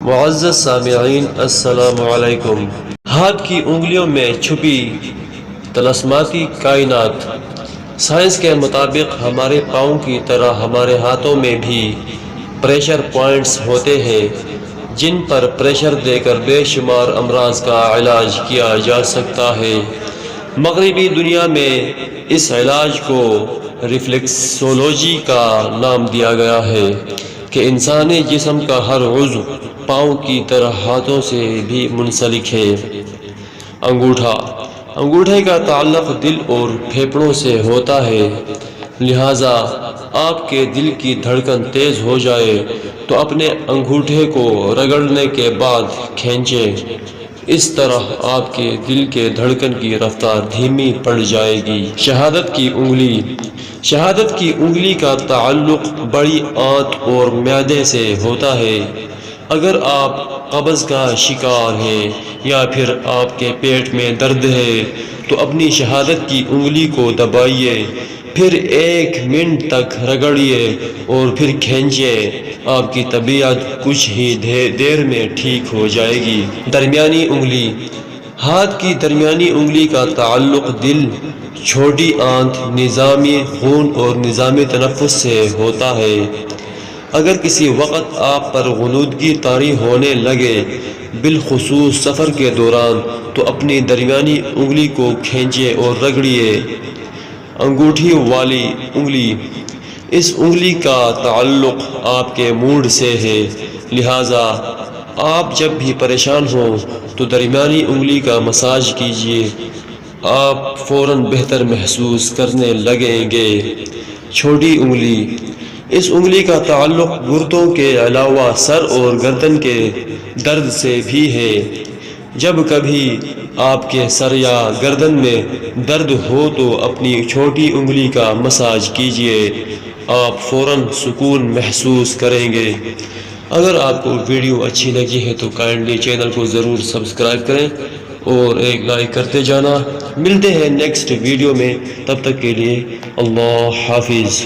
معزز سامعین السلام علیکم۔ ہاتھ کی انگلیوں میں چھپی طلسماتی کائنات۔ سائنس کے مطابق ہمارے پاؤں کی طرح ہمارے ہاتھوں میں بھی پریشر پوائنٹس ہوتے ہیں جن پر پریشر دے کر بے شمار امراض کا علاج کیا جا سکتا ہے۔ مغربی دنیا میں اس علاج کو ریفلیکسولوجی کا نام دیا گیا ہے کہ انسانی جسم کا ہر عضو پاؤں کی طرح ہاتھوں سے بھی منسلک ہے۔ انگوٹھا۔ انگوٹھے کا تعلق دل اور پھیپھڑوں سے ہوتا ہے، لہٰذا آپ کے دل کی دھڑکن تیز ہو جائے تو اپنے انگوٹھے کو رگڑنے کے بعد کھینچیں۔ اس طرح آپ کے دل کے دھڑکن کی رفتار دھیمی پڑ جائے گی۔ شہادت کی انگلی۔ شہادت کی انگلی کا تعلق بڑی آنت اور معدے سے ہوتا ہے۔ اگر آپ قبض کا شکار ہیں یا پھر آپ کے پیٹ میں درد ہے تو اپنی شہادت کی انگلی کو دبائیے، پھر 1 منٹ تک رگڑیے اور پھر کھینچیں۔ آپ کی طبیعت کچھ ہی دیر میں ٹھیک ہو جائے گی۔ درمیانی انگلی۔ ہاتھ کی درمیانی انگلی کا تعلق دل، چھوٹی آنت، نظامی خون اور نظام تنفس سے ہوتا ہے۔ اگر کسی وقت آپ پر غنودگی طاری ہونے لگے، بالخصوص سفر کے دوران، تو اپنی درمیانی انگلی کو کھینچیں اور رگڑیے۔ انگوٹھی والی انگلی۔ اس انگلی کا تعلق آپ کے موڈ سے ہے، لہٰذا آپ جب بھی پریشان ہوں تو درمیانی انگلی کا مساج کیجیے، آپ فوراً بہتر محسوس کرنے لگیں گے۔ چھوٹی انگلی۔ اس انگلی کا تعلق گردوں کے علاوہ سر اور گردن کے درد سے بھی ہے۔ جب کبھی آپ کے سر یا گردن میں درد ہو تو اپنی چھوٹی انگلی کا مساج کیجیے، آپ فوراً سکون محسوس کریں گے۔ اگر آپ کو ویڈیو اچھی لگی ہے تو کائنڈلی چینل کو ضرور سبسکرائب کریں اور ایک لائک کرتے جانا۔ ملتے ہیں نیکسٹ ویڈیو میں، تب تک کے لیے اللہ حافظ۔